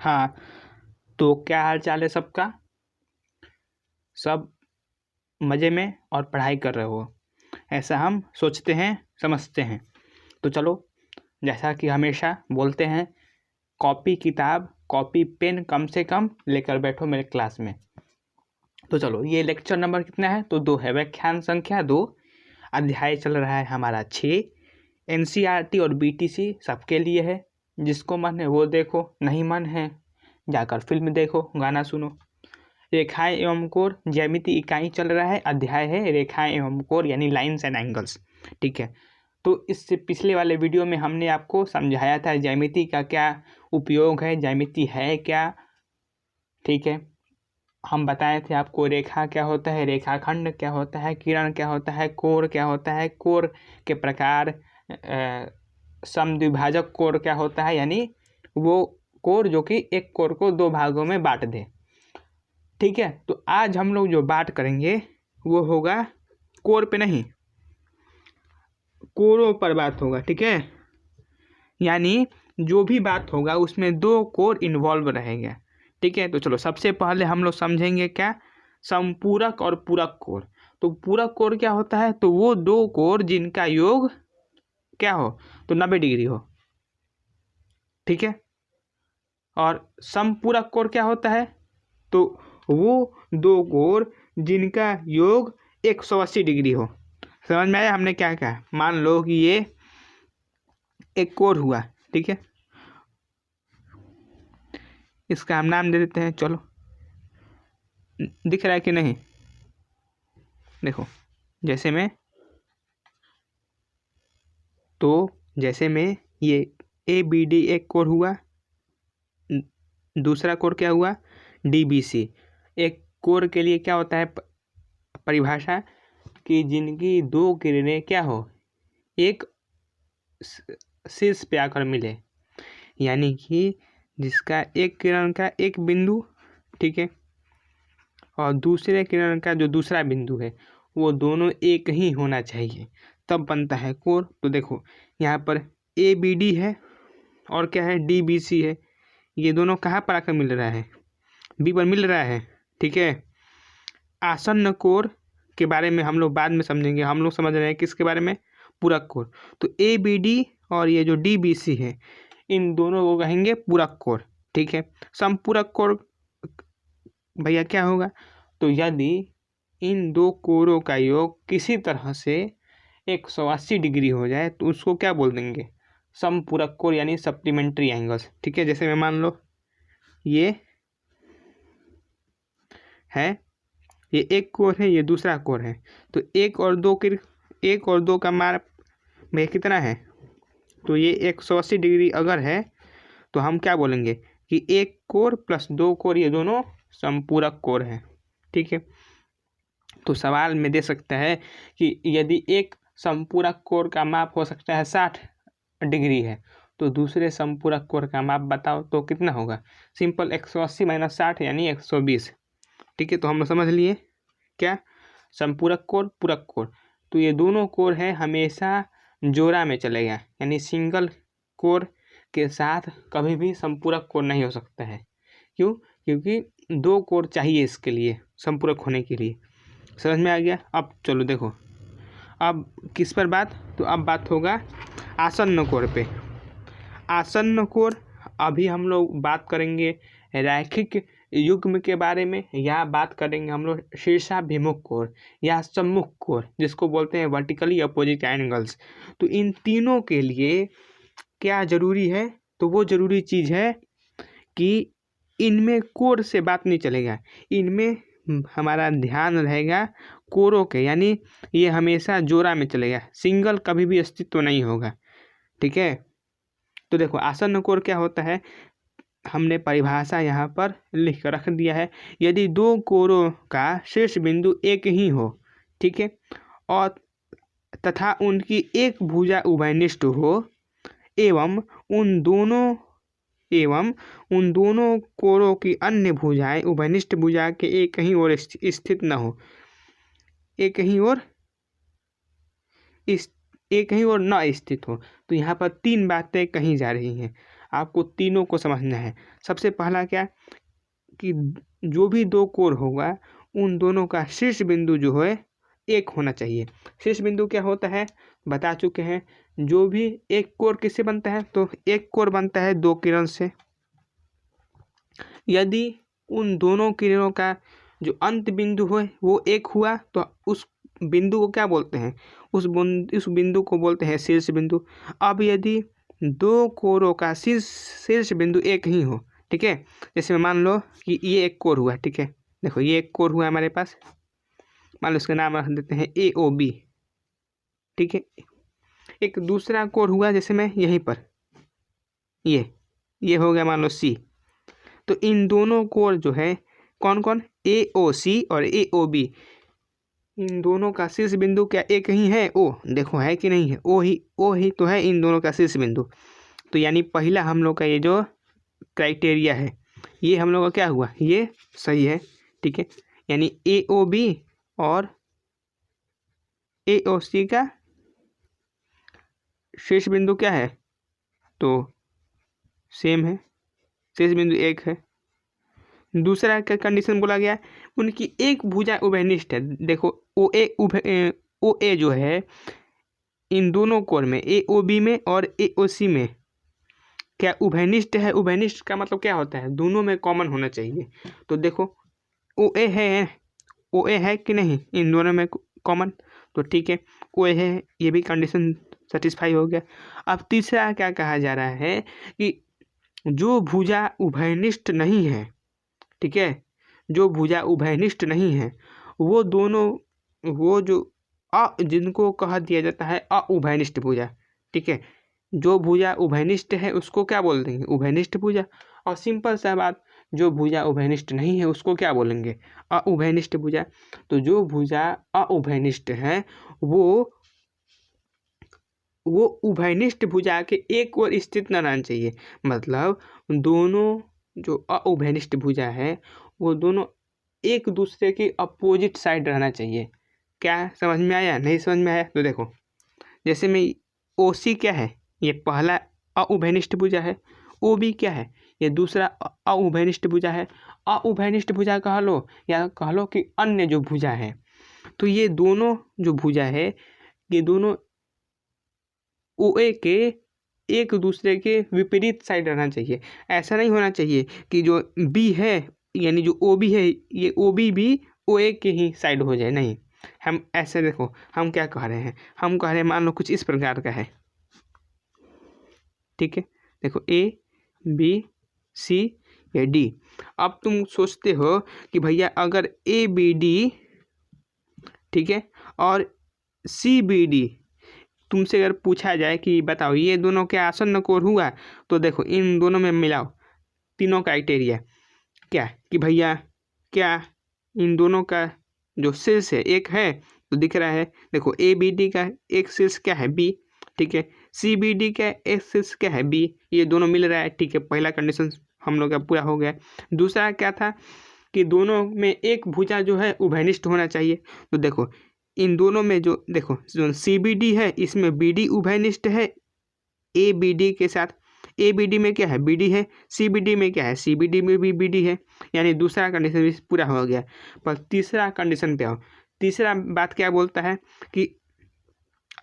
हाँ, तो क्या हाल चाल है सबका? सब मज़े में और पढ़ाई कर रहे हो, ऐसा हम सोचते हैं, समझते हैं। तो चलो, जैसा कि हमेशा बोलते हैं, कॉपी किताब कॉपी पेन कम से कम लेकर बैठो मेरे क्लास में। तो चलो, ये लेक्चर नंबर कितना है? तो 2 है। व्याख्यान संख्या 2। अध्याय चल रहा है हमारा 6। NCERT और BTC सबके लिए है। जिसको मन है वो देखो, नहीं मन है जाकर फिल्म देखो, गाना सुनो। रेखाएं एवं कोण ज्यामिति इकाई चल रहा है। अध्याय है रेखाएं एवं कोण यानी लाइन्स एंड एंगल्स। ठीक है, तो इससे पिछले वाले वीडियो में हमने आपको समझाया था ज्यामिति का क्या उपयोग है, ज्यामिति है क्या। ठीक है, हम बताए थे आपको रेखा क्या होता है, रेखाखंड क्या होता है, किरण क्या होता है, कोण क्या होता है, कोण के प्रकार, समद्विभाजक कोण क्या होता है, यानी वो कोण जो कि एक कोण को 2 भागों में बांट दे। ठीक है, तो आज हम लोग जो बात करेंगे वो होगा कोण पे नहीं, कोणों पर बात होगा। ठीक है, यानी जो भी बात होगा उसमें 2 कोण इन्वॉल्व रहेंगे। ठीक है, तो चलो सबसे पहले हम लोग समझेंगे क्या, समपूरक और पूरक कोण। तो पूरक कोण क्या होता है? तो वो 2 कोण जिनका योग क्या हो, तो 90 डिग्री हो। ठीक है, और समपूरक कोण क्या होता है? तो वो 2 कोण जिनका योग 180 डिग्री हो। समझ में आया हमने क्या कहा? मान लो कि ये एक कोण हुआ। ठीक है, इसका हम नाम दे देते हैं। चलो, दिख रहा है कि नहीं? देखो, जैसे में ये ABD एक कोण हुआ, दूसरा कोण क्या हुआ, DBC। एक कोण के लिए क्या होता है परिभाषा, कि जिनकी 2 किरणें क्या हो, एक शीर्ष पे आकर मिले, यानी कि जिसका एक किरण का एक बिंदु, ठीक है, और दूसरे किरण का जो दूसरा बिंदु है वो दोनों एक ही होना चाहिए, तब बनता है कोण। तो देखो, यहाँ पर ABD है और क्या है, DBC है। ये दोनों कहाँ पर आकर मिल रहा है? B पर मिल रहा है। ठीक है, आसन्न कोण के बारे में हम लोग बाद में समझेंगे। हम लोग समझ रहे हैं किसके बारे में? पूरक कोण। तो ABD और ये जो DBC है, इन दोनों को कहेंगे पूरक कोण। ठीक है, समपूरक कोण भैया क्या होगा? तो यदि इन 2 कोणों का योग किसी तरह से 180 डिग्री हो जाए तो उसको क्या बोल देंगे? समपूरक कोण यानी सप्लीमेंट्री एंगल्स। ठीक है, जैसे मैं मान लो ये है, ये एक कोण है, ये दूसरा कोण है। तो 1 और 2 का मान में कितना है? तो ये 180 डिग्री अगर है तो हम क्या बोलेंगे कि 1 कोण प्लस 2 कोण ये दोनों समपूरक कोण है। ठीक है, तो सवाल में दे सकता है कि यदि एक समपूरक कोण का माप हो सकता है 60 डिग्री है, तो दूसरे समपूरक कोण का माप बताओ तो कितना होगा? सिंपल, 180 माइनस 60 यानी 120। ठीक है, तो हम लोग समझ लिए क्या, समपूरक कोण पूरक कोण। तो ये दोनों कोण हैं हमेशा जोड़ा में चलेगा, यानी सिंगल कोण के साथ कभी भी समपूरक कोण नहीं हो सकता है। क्यों? क्योंकि 2 कोण चाहिए इसके लिए, समपूरक होने के लिए। समझ में आ गया? अब चलो देखो, अब किस पर बात, तो अब बात होगा आसन्न कोण पे। आसन्न कोण, अभी हम लोग बात करेंगे रैखिक युग्म के बारे में, या बात करेंगे हम लोग शीर्षाभिमुख कोण या सम्मुख कोण, जिसको बोलते हैं वर्टिकली अपोजिट एंगल्स। तो इन तीनों के लिए क्या जरूरी है? तो वो जरूरी चीज़ है कि इनमें कोण से बात नहीं चलेगा, इनमें हमारा ध्यान रहेगा कोणों के, यानी ये हमेशा जोड़ा में चलेगा, सिंगल कभी भी अस्तित्व नहीं होगा। ठीक है, तो देखो आसन्न कोण क्या होता है, हमने परिभाषा यहाँ पर लिख कर रख दिया है। यदि 2 कोणों का शीर्ष बिंदु एक ही हो, ठीक है, और तथा उनकी एक भुजा उभयनिष्ठ हो, एवं उन दोनों कोणों की अन्य भुजाएं उभयनिष्ठ भुजा के एक ही ओर स्थित न हो, एक ही ओर न स्थित हो। तो यहाँ पर 3 बातें कही जा रही हैं। आपको तीनों को समझना है। सबसे पहला क्या कि जो भी दो कोर होगा उन दोनों का शीर्ष बिंदु जो है एक होना चाहिए। शीर्ष बिंदु क्या होता है बता चुके हैं। जो भी एक कोर किससे बनता है, तो एक कोर बनता है दो किरण से। यदि उन दोनों किरणों का जो अंत बिंदु है वो एक हुआ तो उस बिंदु को क्या बोलते हैं, उस बिंदु को बोलते हैं शीर्ष बिंदु। अब यदि दो कोरों का शीर्ष बिंदु एक ही हो, ठीक है, जैसे मान लो कि ये एक कोर हुआ, ठीक है, देखो ये एक कोर हुआ हमारे पास, मान लो इसका नाम रख देते हैं AOB, ठीक है। एक दूसरा कोर हुआ जैसे मैं यहीं पर ये हो गया मान लो C। तो इन दोनों कोर जो है कौन कौन, AOC और AOB, इन दोनों का शीर्ष बिंदु क्या एक ही है, O, देखो है कि नहीं है, O ही तो है इन दोनों का शीर्ष बिंदु। तो यानी पहला हम लोग का ये जो क्राइटेरिया है ये हम लोग का क्या हुआ, ये सही है, ठीक है। यानी AOB और AOC का शीर्ष बिंदु क्या है, तो सेम है, शीर्ष बिंदु एक है। दूसरा क्या कंडीशन बोला गया, उनकी एक भुजा उभयनिष्ठ है। देखो OA जो है इन दोनों कोर में AOB में और AOC में क्या उभयनिष्ठ है। उभयनिष्ठ का मतलब क्या होता है, दोनों में कॉमन होना चाहिए। तो देखो OA है कि नहीं इन दोनों में कॉमन, तो ठीक है OA है, ये भी कंडीशन सेटिस्फाई हो गया। अब तीसरा क्या कहा जा रहा है कि जो भुजा उभयनिष्ठ नहीं है, ठीक है, जो भुजा उभयनिष्ठ नहीं है वो दोनों, वो जो जिनको कहा दिया जाता है अउभयनिष्ठ भुजा, ठीक है, जो भुजा उभयनिष्ठ है उसको क्या बोल देंगे, उभयनिष्ठ भुजा। और सिंपल सा बात, जो भुजा उभयनिष्ठ नहीं है उसको क्या बोलेंगे, अउभयनिष्ठ भुजा। तो जो भुजा अउभयनिष्ठ है वो उभयनिष्ठ भुजा के एक ओर स्थित न रहना चाहिए। मतलब दोनों जो अउभयनिष्ठ भुजा है वो दोनों एक दूसरे के अपोजिट साइड रहना चाहिए। क्या समझ में आया, नहीं समझ में आया, तो देखो जैसे में OC क्या है, ये पहला अउभयनिष्ठ भुजा है। OB क्या है, ये दूसरा अउभयनिष्ठ भुजा है। अउभयनिष्ठ भुजा कह लो या कह लो कि अन्य जो भुजा है, तो ये दोनों जो भुजा है ये दोनों OA के एक दूसरे के विपरीत साइड रहना चाहिए। ऐसा नहीं होना चाहिए कि जो B है यानी जो OB है ये OB भी OA के ही साइड हो जाए, नहीं। हम ऐसे देखो हम क्या कह रहे हैं, हम कह रहे हैं मान लो कुछ इस प्रकार का है, ठीक है, देखो A B C या D। अब तुम सोचते हो कि भैया अगर ABD, ठीक है, और CBD तुमसे अगर पूछा जाए कि बताओ ये दोनों के आसन्न कोण हुआ, तो देखो इन दोनों में मिलाओ तीनों क्राइटेरिया क्या कि भैया क्या इन दोनों का जो शीर्ष है एक है, तो दिख रहा है देखो ABD का एक शीर्ष क्या है B, ठीक है, CBD का एक शीर्ष क्या है B, ये दोनों मिल रहा है, ठीक है, पहला कंडीशन हम लोग का पूरा हो गया। दूसरा क्या था कि दोनों में एक भुजा जो है उभयनिष्ठ होना चाहिए। तो देखो इन दोनों में जो देखो जो CBD है इसमें BD उभयनिष्ठ है ABD के साथ। ABD में क्या है BD है, CBD में क्या है CBD में भी BD है, यानी दूसरा कंडीशन भी पूरा हो गया। पर तीसरा कंडीशन क्या हो, तीसरा बात क्या बोलता है कि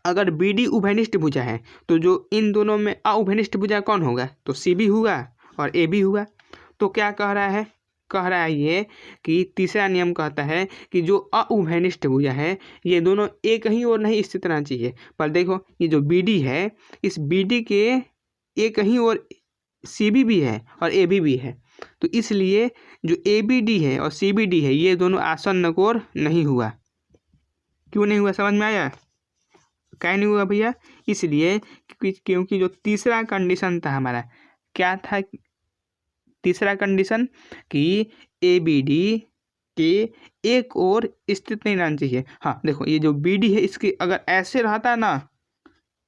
अगर BD उभयनिष्ठ भुजा है तो जो इन दोनों में अउभयनिष्ठ भुजा कौन होगा, तो CB हुआ और AB हुआ। तो क्या कह रहा है, कह रहा है ये कि तीसरा नियम कहता है कि जो अउभयनिष्ठ भुजा है ये दोनों एक ही ओर नहीं स्थित रहना चाहिए। पर देखो ये जो BD है इस BD के एक ही ओर CB भी है और AB भी है, तो इसलिए जो ABD है और CBD है ये दोनों आसन्न कोण नहीं हुआ। क्यों नहीं हुआ, समझ में आया, क्या नहीं हुआ भैया, इसलिए क्योंकि जो तीसरा कंडीशन था हमारा क्या था, तीसरा कंडीशन कि ABD के एक ओर स्थित नहीं रहना चाहिए। हाँ देखो ये जो BD है इसके अगर ऐसे रहता ना,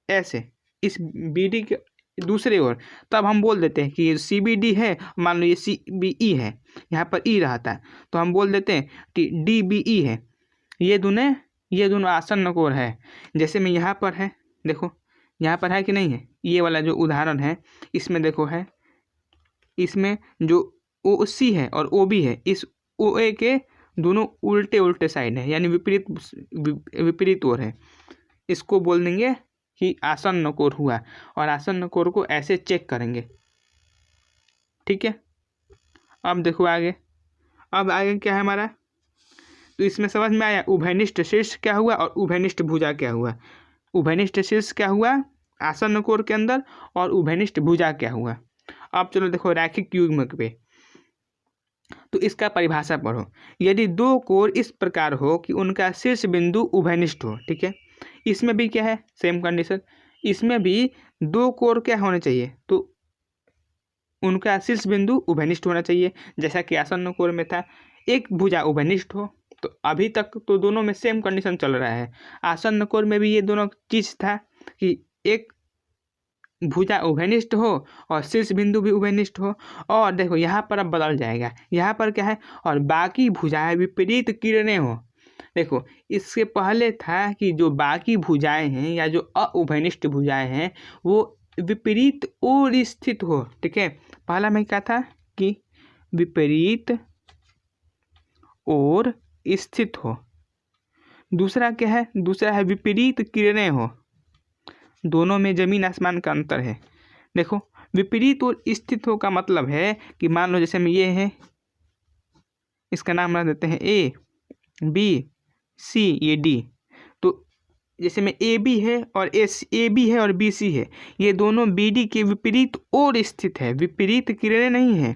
ऐसे इस BD के दूसरे ओर, तब हम बोल देते हैं कि ये CBD है, मान लो ये CBE है, यहाँ पर E रहता है तो हम बोल देते हैं कि DBE है, ये दोनों आसन्न कोण है। जैसे में यहाँ पर है, देखो यहाँ पर है कि नहीं है, ये वाला जो उदाहरण है इसमें देखो है, इसमें जो ओ सी है और ओ बी है, इस ओ ए के दोनों उल्टे उल्टे साइड है, यानी विपरीत ओर है। इसको बोल देंगे कि आसन्न कोण हुआ, और आसन्न कोण को ऐसे चेक करेंगे। ठीक है, अब देखो आगे, अब आगे क्या है हमारा, तो इसमें समझ में आया उभयनिष्ठ शीर्ष क्या हुआ और उभयनिष्ठ भुजा क्या हुआ। उभयनिष्ठ शीर्ष क्या हुआ आसन्न कोण के अंदर, और उभयनिष्ठ भुजा क्या हुआ। अब चलो देखो रैखिक युग्म पे, तो इसका परिभाषा पढ़ो। यदि दो कोण इस प्रकार हो कि उनका शीर्ष बिंदु उभयनिष्ठ हो, ठीक है, इसमें भी क्या है सेम कंडीशन, इसमें भी दो कोण क्या होने चाहिए, तो उनका शीर्ष बिंदु उभयनिष्ठ होना चाहिए, जैसा कि आसन्न कोण में था एक भुजा उभयनिष्ठ हो। तो अभी तक तो दोनों में सेम कंडीशन चल रहा है। आसन्न कोण में भी ये दोनों चीज था कि एक भुजा उभयनिष्ठ हो और शीर्ष बिंदु भी उभयनिष्ठ हो। और देखो यहाँ पर अब बदल जाएगा, यहाँ पर क्या है, और बाकी भुजाएं विपरीत किरणें हो। देखो इससे पहले था कि जो बाकी भुजाएं हैं या जो अउभयनिष्ठ भुजाएं हैं वो विपरीत ओर स्थित हो। ठीक है, पहला में क्या था कि विपरीत ओर स्थित हो, दूसरा क्या है, दूसरा है विपरीत किरणें हो। दोनों में जमीन आसमान का अंतर है। देखो विपरीत ओर स्थित हो का मतलब है कि मान लो जैसे में ये है, इसका नाम रख देते हैं ए बी सी, ये डी। तो जैसे में ए बी है और ए बी है और बी सी है, ये दोनों बी डी के विपरीत ओर स्थित है, विपरीत किरणें नहीं है।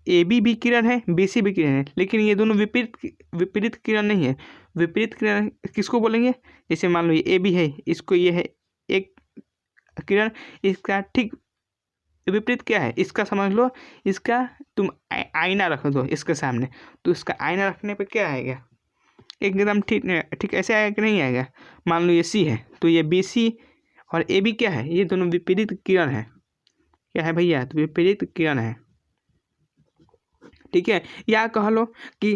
ए बी भी किरण है, बी सी भी किरण है, लेकिन ये दोनों विपरीत किरण नहीं है। विपरीत किरण किसको बोलेंगे, जैसे मान लो ये ए बी है, इसको ये है एक किरण, इसका ठीक विपरीत क्या है, इसका समझ लो, इसका तुम आईना रख दो इसके सामने, तो इसका आईना रखने पे क्या आएगा, एकदम ठीक ऐसे आएगा कि नहीं आएगा। मान लो ये सी है तो ये बी सी और ए बी क्या है, ये दोनों विपरीत किरण है। क्या है भैया, तो विपरीत किरण है। ठीक है, या कह लो कि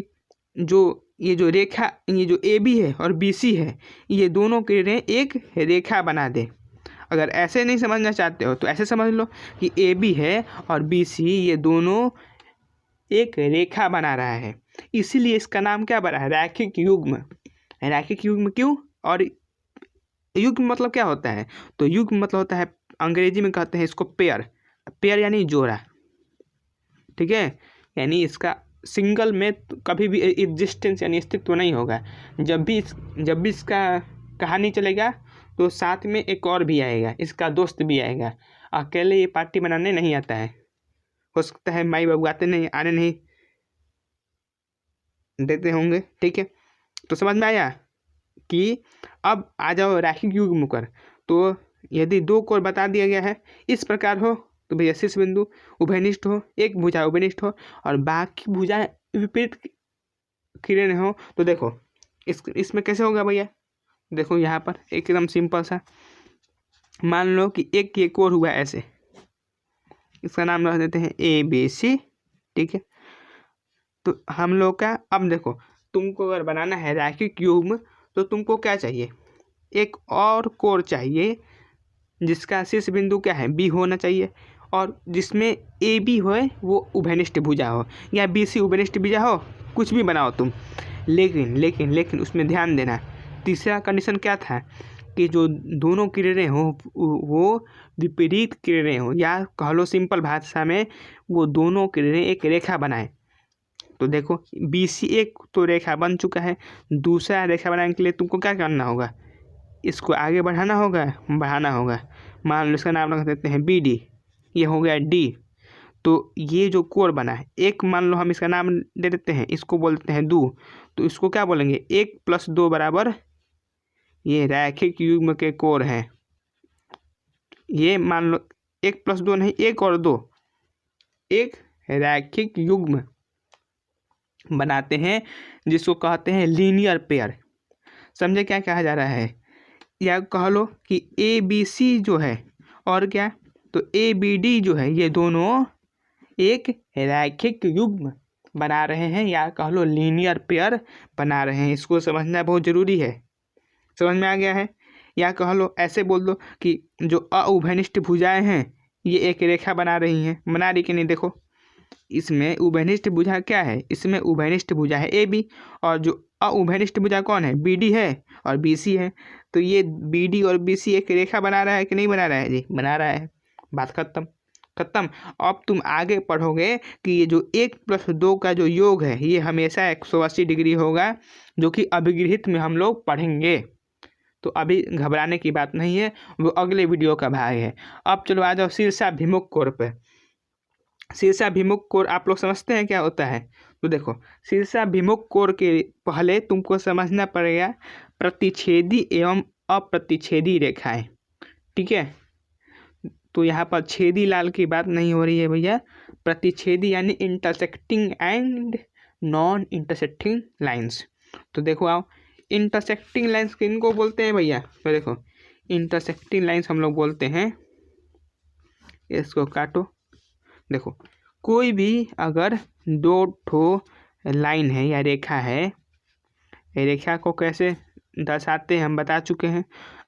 ये जो रेखा, ये जो ए बी है और बी सी है, ये दोनों किरणें एक रेखा बना दे। अगर ऐसे नहीं समझना चाहते हो तो ऐसे समझ लो कि ए बी है और बी सी ये दोनों एक रेखा बना रहा है, इसीलिए इसका नाम क्या बना है, रैखिक युग्म। रैखिक युग्म क्यों, और युग्म मतलब क्या होता है, तो युग्म मतलब होता है, अंग्रेजी में कहते हैं इसको पेयर। पेयर यानी जोड़ा। ठीक है, यानी इसका सिंगल में कभी भी एग्जिस्टेंस यानी अस्तित्व नहीं होगा। जब भी इसका कहानी चलेगा तो साथ में एक और भी आएगा, इसका दोस्त भी आएगा। अकेले ये पार्टी बनाने नहीं आता है, हो सकता है माई बाबू आने नहीं देते होंगे। ठीक है, तो समझ में आया कि अब आ जाओ रैखिक युग्म पर। तो यदि दो कोण बता दिया गया है इस प्रकार हो तो भैया शीर्ष बिंदु उभयनिष्ठ हो, एक भुजा उभयनिष्ठ हो और बाकी भुजाएं विपरीत किरण हो, तो देखो इसमें कैसे होगा भैया। देखो यहाँ पर एकदम सिंपल सा, मान लो कि एक ये कोण हुआ ऐसे, इसका नाम रख देते हैं ए बी सी। ठीक है, तो हम लोग का अब देखो, तुमको अगर बनाना है रैखिक युग्म तो तुमको क्या चाहिए, एक और कोण चाहिए जिसका शीर्ष बिंदु क्या है, बी होना चाहिए, और जिसमें ए बी हो वो उभयनिष्ठ भुजा हो, या बी सी उभयनिष्ठ भुजा हो, कुछ भी बनाओ तुम। लेकिन उसमें ध्यान देना, तीसरा कंडीशन क्या था कि जो दोनों किरणें हो वो विपरीत किरणें हो, या कह लो सिंपल भाषा में वो दोनों किरणें एक रेखा बनाए। तो देखो बी सी एक तो रेखा बन चुका है, दूसरा रेखा बनाने के लिए तुमको क्या करना होगा, इसको आगे बढ़ाना होगा। मान लो इसका नाम रख देते हैं बी डी, ये हो गया डी। तो ये जो कोण बना है, एक मान लो हम इसका नाम दे देते हैं, इसको बोलते हैं 2, तो इसको क्या बोलेंगे, 1 + 2 बराबर, ये रैखिक युग्म के कोण हैं। ये मान लो 1 + 2 नहीं, 1 और 2 एक रैखिक युग्म बनाते हैं, जिसको कहते हैं लीनियर पेयर। समझे क्या कहा जा रहा है, या कह लो कि ए बी सी जो है और क्या, तो ए बी डी जो है, ये दोनों एक रैखिक युग्म बना रहे हैं, या कह लो लीनियर पेयर बना रहे हैं। इसको समझना बहुत ज़रूरी है। समझ में आ गया है, या कह लो ऐसे बोल दो कि जो अउभयनिष्ठ भुजाएं हैं ये एक रेखा बना रही हैं, बना रही कि नहीं। देखो इसमें उभयनिष्ठ भुजा क्या है, इसमें उभयनिष्ठ भुजा है ए बी, और जो अउभयनिष्ठ भुजा कौन है, बी डी है और बी सी है। तो ये बी डी और बी सी एक रेखा बना रहा है कि नहीं बना रहा है जी, बना रहा है। बात खत्म खत्म। अब तुम आगे पढ़ोगे कि ये जो 1+2 का जो योग है ये हमेशा 180 डिग्री होगा, जो कि अभिगृहित में हम लोग पढ़ेंगे। तो अभी घबराने की बात नहीं है, वो अगले वीडियो का भाग है। अब चलो आ जाओ शीर्षाभिमुख कोण पे। शीर्षाभिमुख कोण आप लोग समझते हैं क्या होता है। तो देखो शीर्षाभिमुख कोण के पहले तुमको समझना पड़ेगा प्रतिच्छेदी एवं अप्रतिच्छेदी रेखाएं, ठीक है। तो यहाँ पर छेदी लाल की बात नहीं हो रही है भैया, प्रतिच्छेदी यानी intersecting and non intersecting lines. तो देखो आओ, इंटरसेक्टिंग लाइंस किनको बोलते हैं भैया। तो देखो इंटरसेक्टिंग लाइंस हम लोग बोलते हैं, इसको काटो। देखो कोई भी अगर दो ठो लाइन है या रेखा है, रेखा को कैसे दर्शाते हैं हम बता चुके हैं।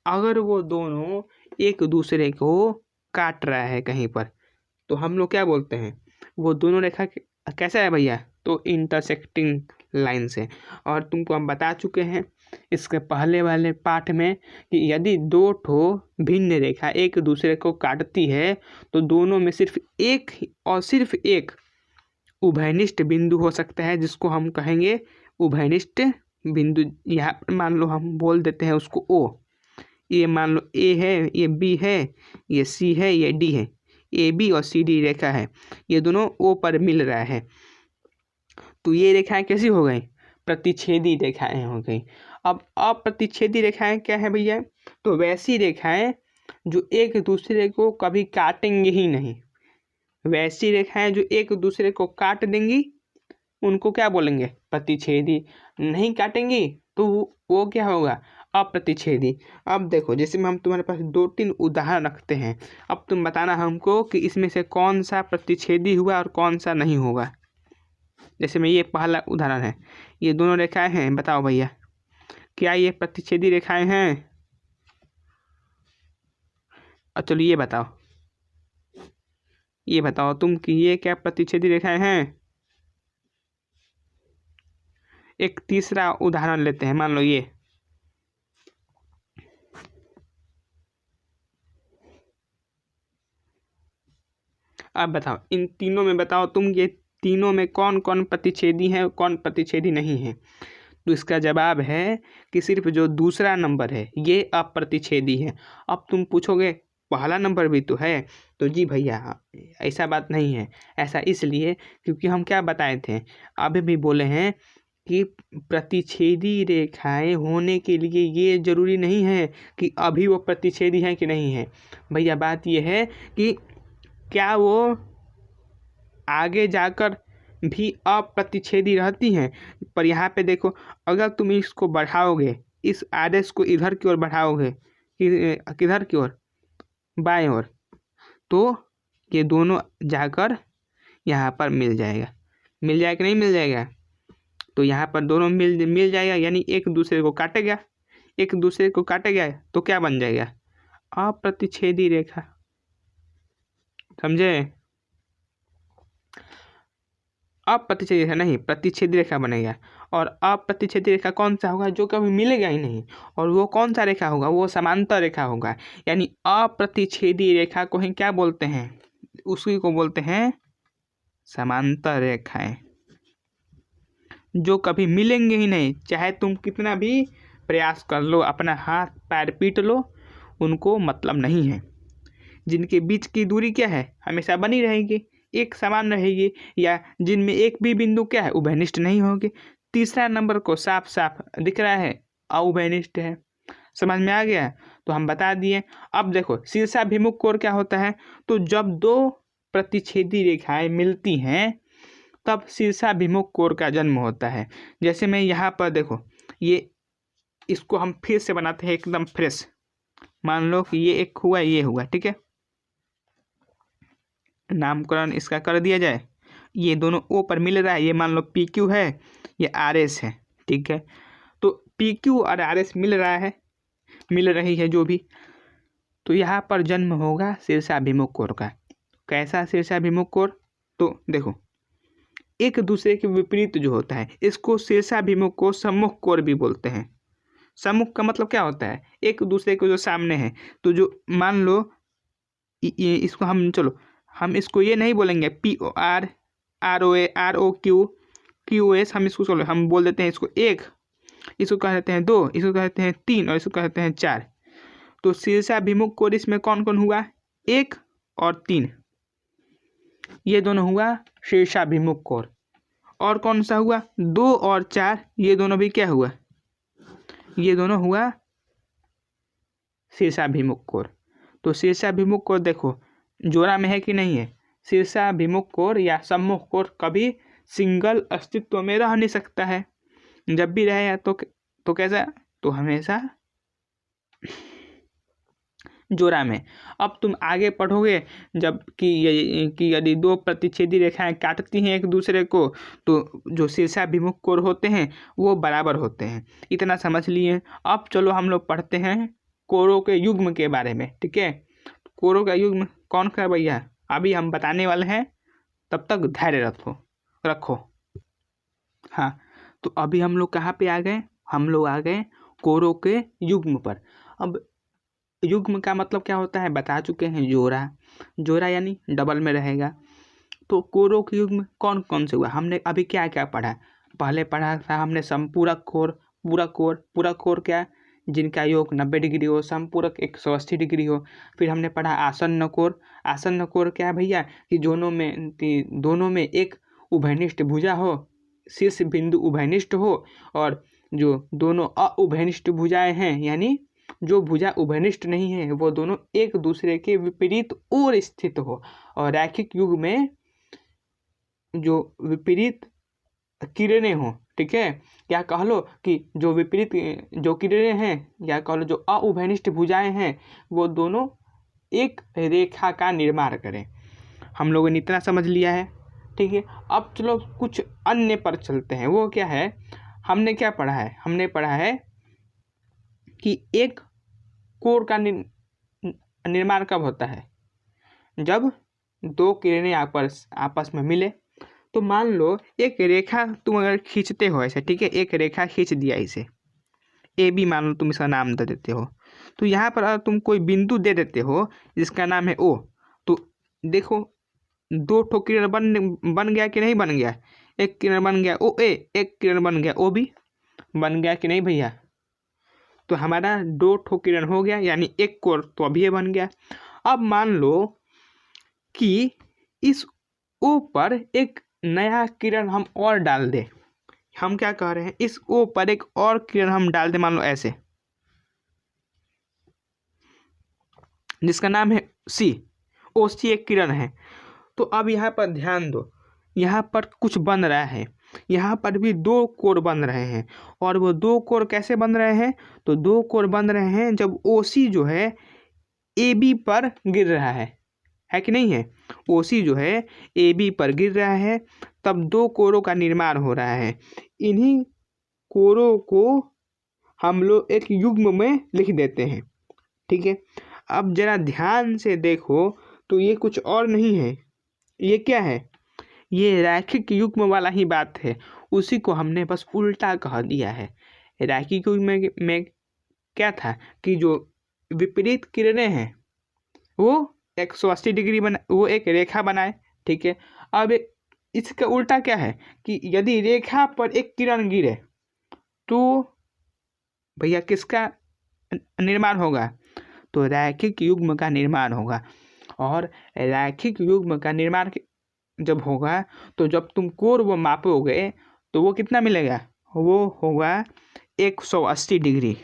अगर वो दोनों एक दूसरे को काट रहा है कहीं पर, तो हम लोग क्या बोलते हैं, वो दोनों रेखा कैसा है भैया, तो इंटरसेक्टिंग लाइन से। और तुमको हम बता चुके हैं इसके पहले वाले पाठ में कि यदि दो ठो भिन्न रेखा एक दूसरे को काटती है तो दोनों में सिर्फ एक और सिर्फ एक उभयनिष्ठ बिंदु हो सकता है, जिसको हम कहेंगे उभयनिष्ठ बिंदु। यहाँ पर मान लो हम बोल देते हैं उसको ओ, ये मान लो ए है, ये बी है, ये सी है, ये डी है, ए बी और सी डी रेखा है, ये दोनों ओ पर मिल रहा है। तो ये रेखाएं कैसी हो गई, प्रतिच्छेदी रेखाएं हो गई। अब अप्रतिच्छेदी रेखाएं क्या है भैया, तो वैसी रेखाएं जो एक दूसरे को कभी काटेंगे ही नहीं, वैसी रेखाएं जो एक दूसरे को काट देंगी उनको क्या बोलेंगे, प्रतिच्छेदी। नहीं काटेंगी तो वो क्या होगा, अप्रतिच्छेदी। अब देखो जैसे में हम तुम्हारे पास 2-3 उदाहरण रखते हैं, अब तुम बताना हमको कि इसमें से कौन सा प्रतिच्छेदी हुआ और कौन सा नहीं होगा। जैसे में ये पहला उदाहरण है, ये दोनों रेखाएं हैं, बताओ भैया क्या ये प्रतिच्छेदी रेखाएं हैं। और चलो ये बताओ तुम कि ये क्या प्रतिच्छेदी रेखाएं हैं। एक तीसरा उदाहरण लेते हैं, मान लो ये, अब बताओ इन तीनों में बताओ तुम ये तीनों में कौन कौन प्रतिच्छेदी है कौन प्रतिच्छेदी नहीं है। तो इसका जवाब है कि सिर्फ जो दूसरा नंबर है ये अप्रतिच्छेदी है। अब तुम पूछोगे पहला नंबर भी तो है, तो जी भैया ऐसा बात नहीं है। ऐसा इसलिए क्योंकि हम क्या बताए थे, अभी भी बोले हैं कि प्रतिच्छेदी रेखाएं होने के लिए ये जरूरी नहीं है कि अभी वो प्रतिच्छेदी हैं कि नहीं है। भैया बात ये है कि क्या वो आगे जाकर भी अप्रतिच्छेदी रहती हैं। पर यहाँ पे देखो अगर तुम इसको बढ़ाओगे, इस आदेश को इधर की ओर बढ़ाओगे, किधर की ओर, बाएं ओर, तो ये दोनों जाकर यहाँ पर मिल जाएगा कि नहीं मिल जाएगा। तो यहाँ पर दोनों मिल जाएगा, यानी एक दूसरे को काटेगा तो क्या बन जाएगा, अप्रतिच्छेदी रेखा। समझे, अप्रतिच्छेदी रेखा नहीं प्रतिच्छेदी रेखा बनेगा। और अप्रतिच्छेदी रेखा कौन सा होगा, जो कभी मिलेगा ही नहीं। और वो कौन सा रेखा होगा, वो समांतर रेखा होगा। यानी अप्रतिच्छेदी रेखा को ही क्या बोलते हैं, उसी को बोलते हैं समांतर रेखाएं, जो कभी मिलेंगे ही नहीं। चाहे तुम कितना भी प्रयास कर लो, अपना हाथ पैर पीट लो, उनको मतलब नहीं है। जिनके बीच की दूरी क्या है, हमेशा बनी रहेगी, एक समान रहेगी, या जिनमें एक भी बिंदु क्या है, उभयनिष्ठ नहीं होगी। तीसरा नंबर को साफ साफ दिख रहा है, अउभयनिष्ठ है। समझ में आ गया, तो हम बता दिए। अब देखो शीर्षाभिमुख कोण क्या होता है, तो जब दो प्रतिच्छेदी रेखाएं मिलती हैं तब शीर्षाभिमुख कोण का जन्म होता है। जैसे मैं यहाँ पर देखो, ये इसको हम फिर से बनाते हैं एकदम फ्रेश। मान लो कि ये एक हुआ, ये हुआ, ठीक है, नामकरण इसका कर दिया जाए। ये दोनों ओ पर मिल रहा है, ये मान लो पी क्यू है, ये आर एस है, ठीक है। तो पी क्यू और आर एस मिल रहा है, मिल रही है जो भी, तो यहाँ पर जन्म होगा शीर्षाभिमुख कोर का। कैसा शीर्षाभिमुख कोर? तो देखो, एक दूसरे के विपरीत जो होता है इसको शीर्षाभिमुख को सम्मुख कोर भी बोलते हैं। सम्मुख का मतलब क्या होता है? एक दूसरे के जो सामने है। तो जो मान लो इसको हम इसको ये नहीं बोलेंगे POR ROA ROQ हम इसको हम बोल देते हैं इसको एक, इसको कह देते हैं दो, इसको कहते हैं तीन और इसको कहते हैं चार। तो शीर्षाभिमुख कोर इसमें कौन कौन हुआ? एक और तीन, ये दोनों हुआ शीर्षाभिमुख कोर। और कौन सा हुआ? दो और चार, ये दोनों भी क्या हुआ? ये दोनों हुआ शीर्षाभिमुख कोर। तो शीर्षाभिमुख कोर देखो जोड़ा में है कि नहीं है। शीर्षाभिमुख कोर या सम्मुख कोर कभी सिंगल अस्तित्व में रह नहीं सकता है। जब भी रहेगा तो कैसा? तो हमेशा जोड़ा में। अब तुम आगे पढ़ोगे जब कि यदि दो प्रतिच्छेदी रेखाएं काटती हैं एक दूसरे को तो जो शीर्षाभिमुख कोर होते हैं वो बराबर होते हैं। इतना समझ लिए। अब चलो हम लोग पढ़ते हैं कोरों के युग्म के बारे में। ठीक है, कोरों का युग्म कौन का भैया अभी हम बताने वाले हैं, तब तक धैर्य रखो। हाँ, तो अभी हम लोग कहाँ पे आ गए? हम लोग आ गए कोरों के युग्म पर। अब युग्म का मतलब क्या होता है बता चुके हैं, जोड़ा यानी डबल में रहेगा। तो कोरों के युग्म कौन कौन से हुआ? हमने अभी क्या क्या पढ़ा? पहले पढ़ा था हमने संपूरक कोर, पूरक कोर क्या? जिनका योग 90 डिग्री हो, संपूरक 180 डिग्री हो। फिर हमने पढ़ा आसन्न कोर क्या है भैया? कि दोनों में एक उभयनिष्ठ भुजा हो, शीर्ष बिंदु उभयनिष्ठ हो, और जो दोनों अउभयनिष्ठ भुजाएं हैं यानी जो भुजा उभयनिष्ठ नहीं है वो दोनों एक दूसरे के विपरीत ओर स्थित हो। और रैखिक युग में जो विपरीत किरणें हो, ठीक है, या कह लो कि जो विपरीत जो किरणें हैं या कह लो जो अउभयनिष्ठ भुजाएं हैं वो दोनों एक रेखा का निर्माण करें। हम लोगों ने इतना समझ लिया है। ठीक है, अब चलो कुछ अन्य पर चलते हैं। वो क्या है? हमने क्या पढ़ा है? हमने पढ़ा है कि एक कोर का निर्माण कब होता है? जब दो किरणें आपस में मिले। तो मान लो एक रेखा तुम अगर खींचते हो ऐसे, ठीक है, एक रेखा खींच दिया इसे AB मान लो, तुम इसका नाम दे देते हो। तो यहाँ पर अगर तुम कोई बिंदु दे देते हो जिसका नाम है O, तो देखो दो ठो किरण बन गया कि नहीं बन गया? एक किरण बन गया OA, एक किरण बन गया OB, बन गया कि नहीं भैया? तो हमारा दो ठो किरण हो गया यानी एक कोर तो अभी बन गया। अब मान लो कि इस O पर एक नया किरण हम और डाल दें। हम क्या कह रहे हैं? इस O पर एक और किरण हम डाल दें, मान लो ऐसे, जिसका नाम है C। OC एक किरण है। तो अब यहाँ पर ध्यान दो, यहाँ पर कुछ बन रहा है, यहाँ पर भी दो कोर बन रहे हैं। और वो दो कोर कैसे बन रहे हैं? तो दो कोर बन रहे हैं जब OC जो है AB पर गिर रहा है कि नहीं है? OC जो है AB पर गिर रहा है, तब दो कोरों का निर्माण हो रहा है। इन्हीं कोरों को हम लोग एक युग्म में लिख देते हैं। ठीक है, अब जरा ध्यान से देखो तो ये कुछ और नहीं है, ये क्या है? ये रैखिक युग्म वाला ही बात है। उसी को हमने बस उल्टा कह दिया है। रैखिक युग्म में क्या था कि जो विपरीत किरणें हैं वो 180 डिग्री वो एक रेखा बनाए। ठीक है, अब इसका उल्टा क्या है कि यदि रेखा पर एक किरण गिरे तो भैया किसका निर्माण होगा? तो रैखिक युग्म का निर्माण होगा। और रैखिक युग्म का निर्माण जब होगा तो जब तुम कोर वो मापोगे तो वो कितना मिलेगा? वो होगा 180 डिग्री।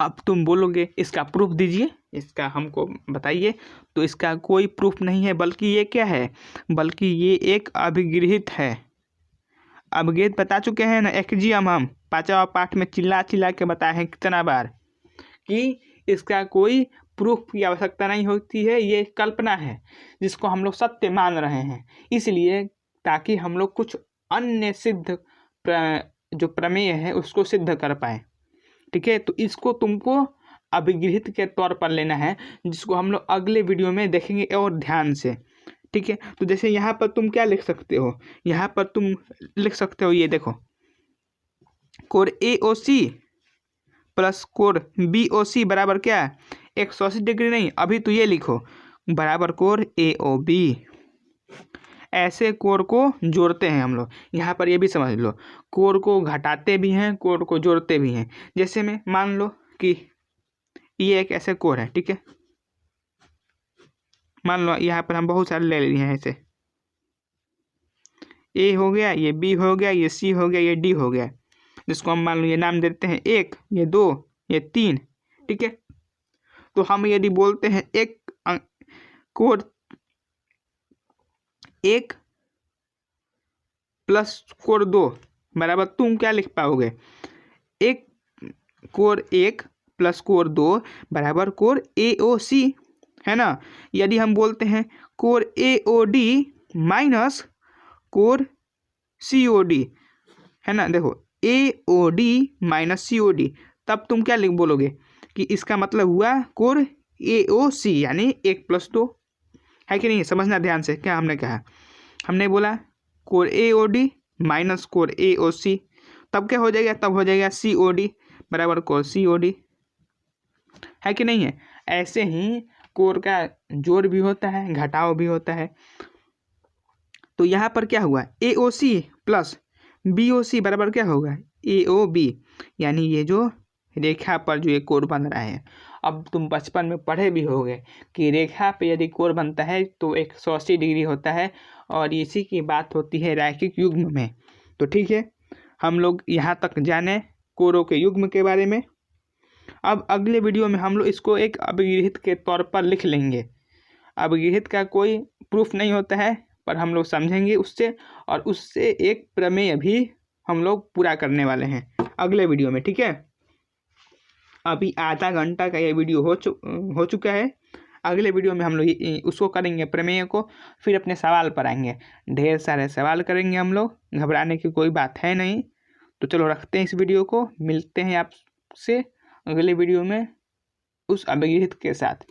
अब तुम बोलोगे इसका प्रूफ दीजिए, इसका हमको बताइए। तो इसका कोई प्रूफ नहीं है, बल्कि ये क्या है? बल्कि ये एक अभिगृहित है। अभिगृहित बता चुके हैं ना एक्जियम, हम 5वां पाठ में चिल्ला के बताए हैं कितना बार कि इसका कोई प्रूफ की आवश्यकता नहीं होती है। ये कल्पना है जिसको हम लोग सत्य मान रहे हैं, इसलिए ताकि हम लोग कुछ अन्य सिद्ध जो प्रमेय है उसको सिद्ध कर पाए। ठीक है। तो इसको तुमको अभिगृहित के तौर पर लेना है, जिसको हम लोग अगले वीडियो में देखेंगे और ध्यान से, ठीक है। तो जैसे यहाँ पर तुम क्या लिख सकते हो, यहाँ पर तुम लिख सकते हो, ये देखो, कोण AOC प्लस कोण BOC बराबर क्या है 180 डिग्री। नहीं, अभी तो ये लिखो बराबर कोण AOB। ऐसे कोण को जोड़ते हैं हम लोग। यहाँ पर ये भी समझ लो, कोण को घटाते भी हैं, कोण को जोड़ते भी हैं। जैसे में मान लो कि ये एक ऐसे कोण है, ठीक है। मान लो यहाँ पर हम बहुत सारे ले लिए हैं, ऐसे A हो गया, ये B हो गया, ये C हो गया, ये D हो गया, जिसको हम मान लो ये नाम देते हैं 1, ये 2, ये 3, ठीक है। तो हम यदि बोलते हैं एक कोण 1 प्लस कोण 2 बराबर, तुम क्या लिख पाओगे, एक कोण 1 प्लस कोण 2 बराबर कोण AOC, है ना। यदि हम बोलते हैं कोण AOD माइनस कोण COD, है ना, देखो AOD माइनस COD, तब तुम क्या लिख बोलोगे कि इसका मतलब हुआ कोण AOC, यानी 1 प्लस 2, है कि नहीं। समझना ध्यान से, क्या हमने कहा, हमने बोला कोण AOD माइनस कोण AOC, तब क्या हो जाएगा, तब हो जाएगा COD बराबर कोण COD, है कि नहीं है। ऐसे ही कोण का जोड़ भी होता है, घटाव भी होता है। तो यहाँ पर क्या हुआ, AOC प्लस BOC बराबर क्या होगा AOB, यानी ये जो रेखा पर जो ये कोण बन रहा है। अब तुम बचपन में पढ़े भी होगे कि रेखा पे यदि कोण बनता है तो 180 डिग्री होता है, और इसी की बात होती है रैखिक युग्म में। तो ठीक है, हम लोग यहाँ तक जाने कोणों के युग्म के बारे में। अब अगले वीडियो में हम लोग इसको एक अभिगृहित के तौर पर लिख लेंगे। अभिगृहित का कोई प्रूफ नहीं होता है, पर हम लोग समझेंगे उससे, और उससे एक प्रमेय भी हम लोग पूरा करने वाले हैं अगले वीडियो में, ठीक है। अभी आधा घंटा का ये वीडियो हो चुका है। अगले वीडियो में हम लोग उसको करेंगे प्रमेय को, फिर अपने सवाल पर आएंगे। ढेर सारे सवाल करेंगे हम लोग, घबराने की कोई बात है नहीं। तो चलो रखते हैं इस वीडियो को, मिलते हैं आपसे अगले वीडियो में उस अभिगृहित के साथ।